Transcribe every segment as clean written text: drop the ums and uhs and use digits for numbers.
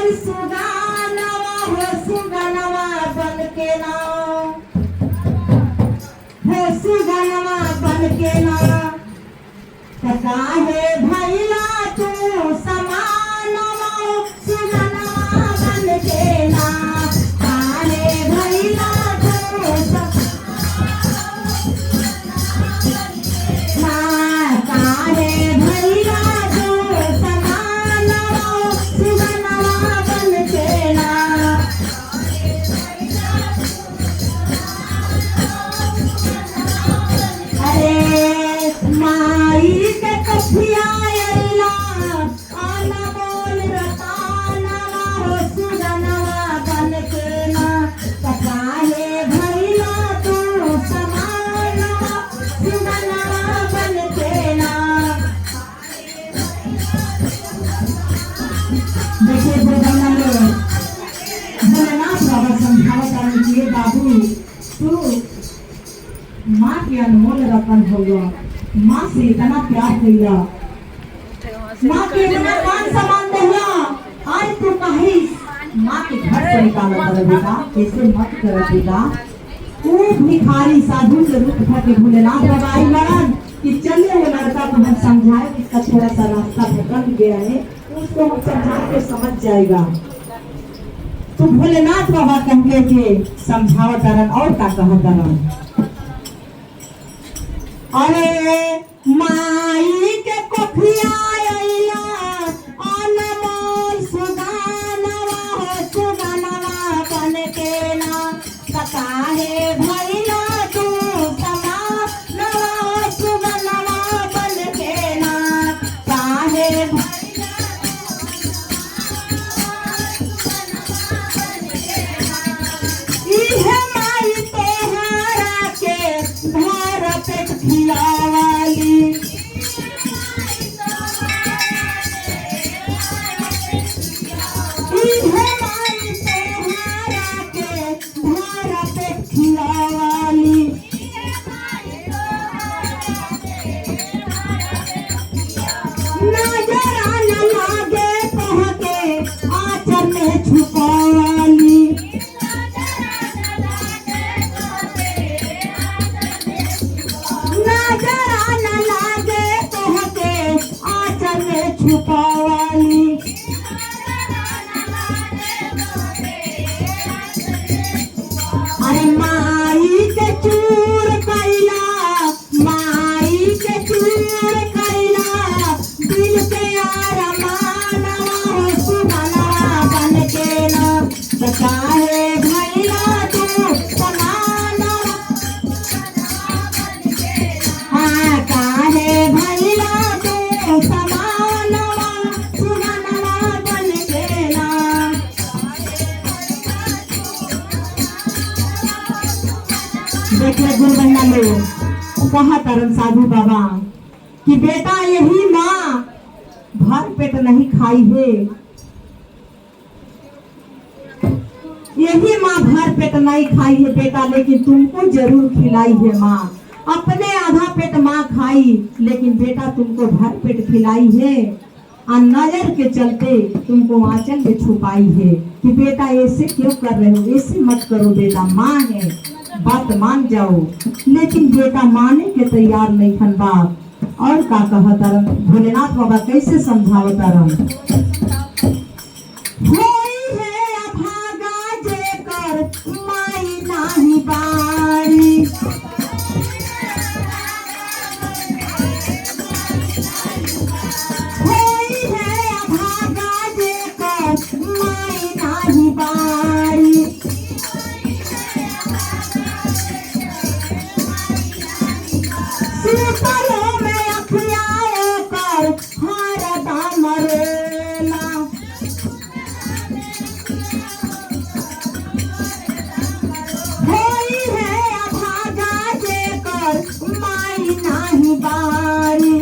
मोर सुगानवा हो सुगनवा बन के ना हो सुगनवा बन के ना काहे भैला तू समानवा सुगनवा बन के ना काहे भैला तू काहे भैला तू समानवा सुगनवा बन के ना अरे माई के कथिया अल्लाह आना बोल रतानवा हो सुगनवा बन के ना काहे भैला तू समानवा सुगनवा बन के ना देखिए भोलेनाथ बाबा समझावता है बाबू तू माँ के अनमोल रतन होगा, माँ से इतना प्यार किया, माँ के इतना मान सम्मान दिया, आज तू कहीं माँ के घर से निकाला कर बेटा, ऐसे मत कर बेटा। वो भिखारी साधु के रूप में भोलेनाथ बाबा आई लड़न कि चलिए वो लड़का को हम समझाए कि इसका थोड़ा सा रास्ता भटक गया है, उसको हम समझा के समझ जाएगा। तो भोलेनाथ बाबा कहते के समझावा करन और का कहा करन अरे माई के कोखिया आइला अनमोल सुगानवा हो सुगनवा बन के ना काहे भैला तू समानवा हो सुगनवा बन के ना काहे इहे माई तोहरा के घर पे खिलावाली इहे माई तोहरा के घर पे खिलावाली नजरा न लागे कहके आंचल में छुपावाली नजरा न लागे कहके आंचल में छुपावाली अरे माई के चूर कैला माई के चूर कैला दिल के अरमानवा हो सुगनवा बन के ना काहे भैला तू समानवा हाँ काहे भैला तू समानवा सुगनवा बन के ना देखिए गुरुबंदा लोग कहा तरन साधु बाबा कि बेटा यही माँ भर पेट नहीं खाई है, यही माँ भर पेट नहीं खाई है बेटा, लेकिन तुमको जरूर खिलाई है माँ। अपने आधा पेट माँ खाई लेकिन बेटा तुमको भर पेट खिलाई है और नजर के चलते तुमको आंचल में छुपाई है कि बेटा ऐसे क्यों कर रहे हो, ऐसे मत करो बेटा, माँ है बात मान जाओ। लेकिन बेटा माने के तैयार नहीं खन बाप। और का कहा तरन भोलेनाथ बाबा कैसे समझाव तरन होई है अभागा जेकर माई नाही बारी होई है अभागा जेकर माई नाही बारी सुतलो में अखियाओ कर हरदा मरेला होई है अभागा जेकर माई नाही बारी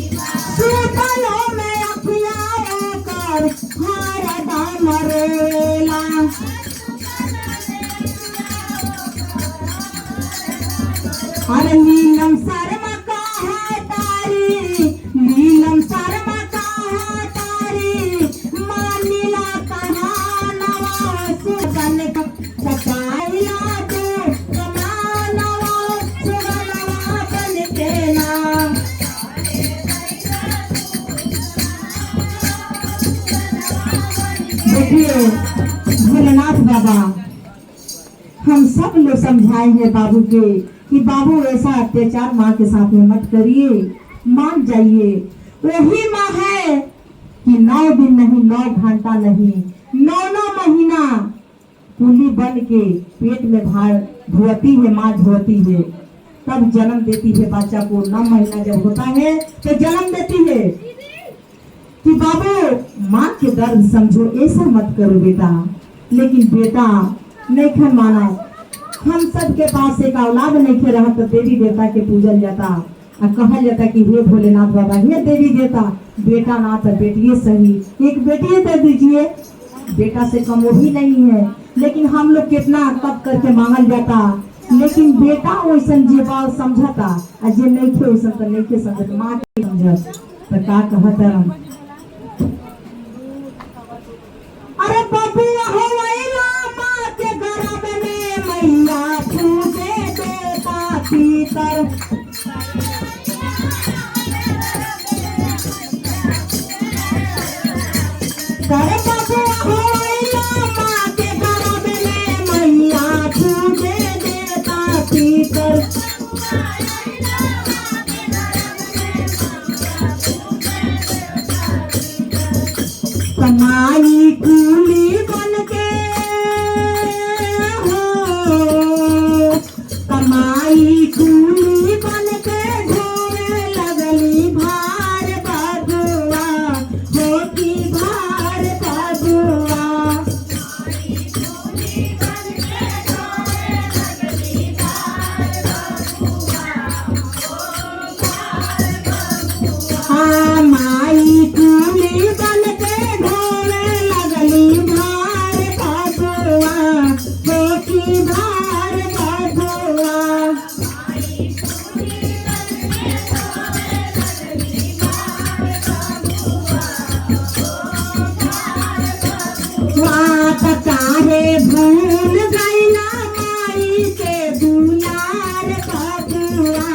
सुतलो में अखियाओ कर हरदा मरेला अरे नीलम शर्मा कहा तारी देखिए भोलेनाथ बाबा हम सब लोग समझाए हैं बाबू के कि बाबू ऐसा अत्याचार माँ के साथ में मत करिए, मान जाइए। वही माँ है कि 9 दिन नहीं 9 घंटा नहीं 9 महीना कूली बन के पेट में भार धोती है, माँ धोती है, तब जन्म देती है बच्चा को। 9 महीना जब होता है तो जन्म देती है। कि बाबू माँ के दर्द समझो, ऐसा मत करो बेटा। लेकिन बेटा नहीं खन माना। हम सब के पास एक औलाद नहीं खे रहा तो देवी देवता के पूजल जाता और कहल जाता कि हे भोलेनाथ बाबा, हे देवी देवता, बेटा ना तो बेटिए सही, एक बेटिए दे दीजिए, बेटा से कम वो भी नहीं है। लेकिन हम लोग कितना तब करके मांगल जाता, लेकिन बेटा वैसन जे बात समझता और जे नहीं थे वैसन तो नहीं थे समझत, माँ के समझत तो का कहता। अरे बबुआ हो वैला माँ के गर्भ में मैया पूजे देता भीतर। अरे बबुआ हो वैला माँ के गर्भ में मैया पूजे देता भीतर। कमाई कूली बन के हो, कमाई कूली बन के ढोने लगली भार बबुआ, होती भार बबुआ। हाँ माई कूली बन के चाहे भूल गईला माई के दुलार बबुआ,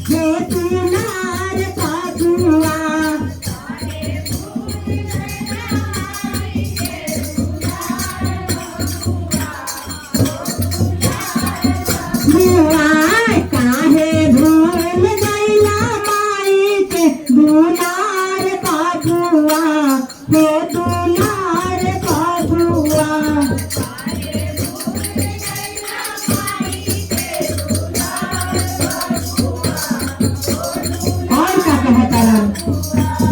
हे दुलार बबुआ। काहे भूल गईला माई के दुलार बबुआ, हे दुलार बबुआ। और क्या कहता है,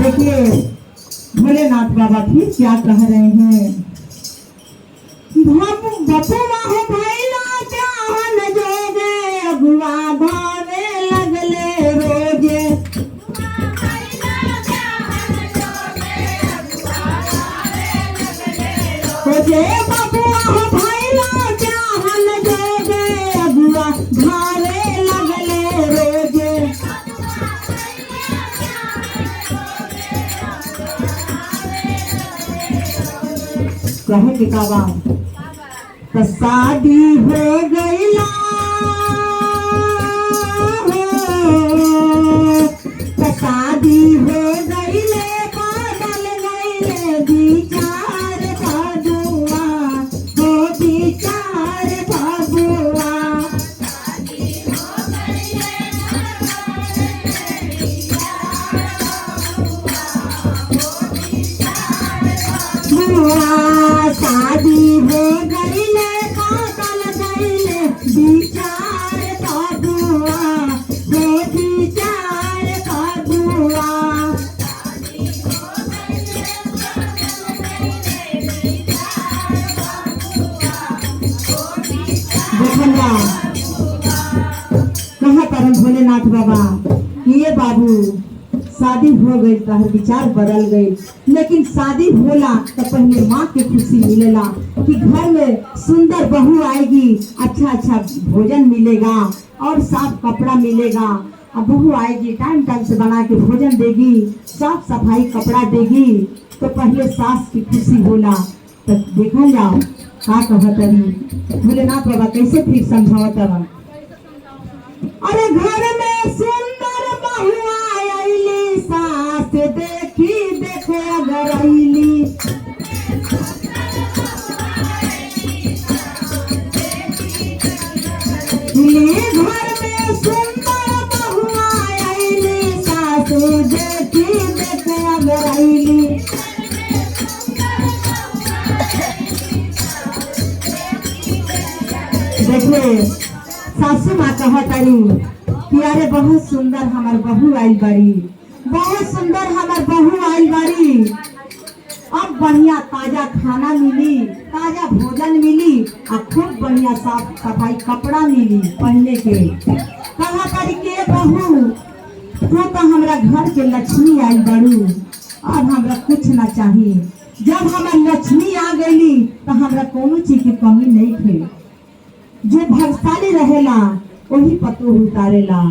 देखिए भोलेनाथ बाबा फिर क्या कह रहे हैं। बबुआ हो भैला चाहन जोगे, अगुआ भावे लगले रोजे। जे बबुआ हो भैला चाहन जोगे, अगुआ भावे लगले रोजे। कहे कि काबा तो शादी हो गईला हो, तो शादी हो गईले बदल गईले विचार बबुआ, हो विचार बबुआ। शादी हो गईले बदल गईले विचार बबुआ, हो विचार बबुआ। देखा कहाँ पर भोलेनाथ बाबा, ये बाबू शादी हो गई तो विचार बदल गई। लेकिन शादी होला तो पहले माँ के खुशी मिलेला कि घर में सुंदर बहू आएगी, अच्छा अच्छा भोजन मिलेगा और साफ कपड़ा मिलेगा। अब बहू आएगी टाइम टाइम से बना के भोजन देगी, साफ सफाई कपड़ा देगी, तो पहले सास की खुशी होला। तो देखा जाओ का कहतरी भोलेनाथ बाबा कैसे फिर समझावत। अरे घर में सुंदर बहू आईली, सास देखी देखे अगर आईली। लेके अगर आईली। देखिए सासू माँ कहा तारी कि अरे बहुत सुंदर हमार बहू आइल बाड़ी, बहुत सुंदर हमार बहू आइल बाड़ी। अब बढ़िया ताजा खाना मिली, ताजा भोजन मिली और खूब बढ़िया साफ सफाई कपड़ा मिली पहने के। कहा तारी के बहू तू तो हमरा घर के लक्ष्मी आई बड़ू, अब हमरा कुछ ना चाहिए। जब हमार लक्ष्मी आ गई तो हमरा कोनो चीज की कमी नहीं थी। जो भाग्यशाली रहेला वही पतो उतारेला।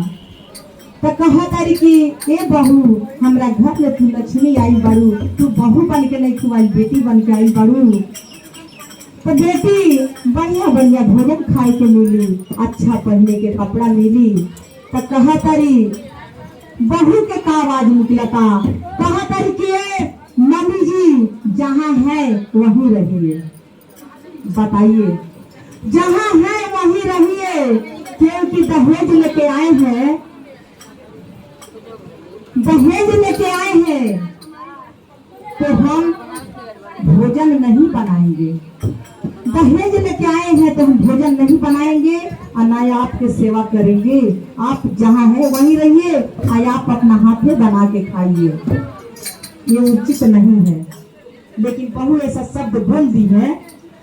तो कहा तारी कि ए बहू हमरा घर में तू लक्ष्मी आई बड़ू, तू बहू बन के नहीं तू आई बेटी बन के आई बड़ू। तो बेटी बढ़िया बढ़िया भोजन खाए के मिली, अच्छा पहने के कपड़ा मिली। तो कहा तारी बहू के का आवाज निकला था, कहा तारी कि मम्मी जी जहाँ है वहीं रहिए। बताइए जहाँ है वहीं रहिए, क्योंकि दहेज लेके आए हैं, दहेज लेके आए हैं तो हम भोजन नहीं बनाएंगे। दहेज लेके आए हैं तो हम भोजन नहीं बनाएंगे और ना आपके सेवा करेंगे। आप जहाँ है वहीं रहिए और आप अपना हाथे बना के खाइए। ये उचित नहीं है, लेकिन बहू ऐसा शब्द बोल दी है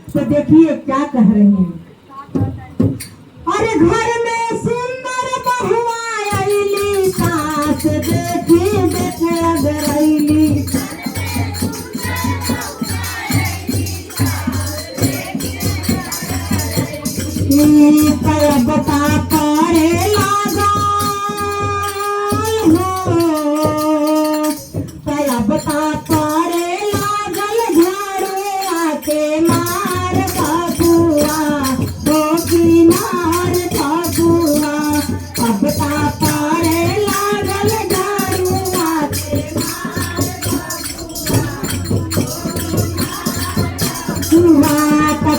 तो देखिए क्या कह रही हैं। अरे घर में सुंदर बहू आईली, सास देखी देखे अगर आईली। बता पारे लागा बता पारे लागल झाड़ू आके मार बाबुआ तो किनार बाबुआ। अब बता पारे लागल झाड़ू आके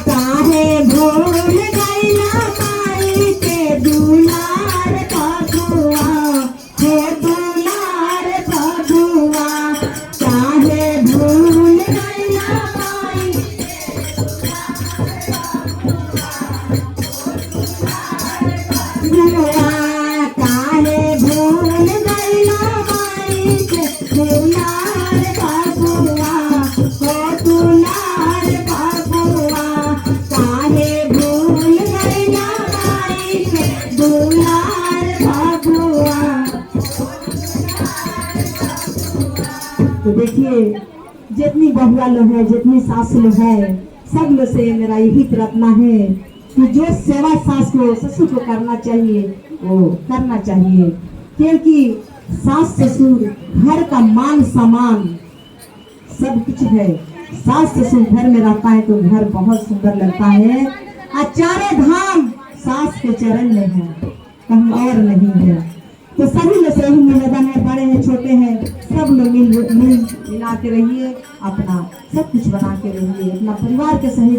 काहे भूल गईला माई के दुलार बाबुआ, हे दुलार बाबुआ। काहे भूल गईला माई काहे भूल गईला माई के दुलार बाबुआ, हो दुलार बाबुआ। काहे भूल गईला माई के दुलार बाबुआ। तो देखिए जितनी बहुआ लोग है, जितनी सास लोग है, सब लोग से मेरा यही प्रार्थना है कि जो सेवा सास को ससुर को करना चाहिए वो करना चाहिए, क्योंकि सास ससुर घर का मान सम्मान सब कुछ है। सास ससुर घर में रहता है तो घर बहुत सुंदर लगता है और चारों धाम सास के चरण में है, कहीं और नहीं है। तो सभी लोग से यही निवेदन है, बड़े हैं छोटे हैं सब लोग मिल मिला के रहिए, अपना सब कुछ बना के रहिए, अपना परिवार के सही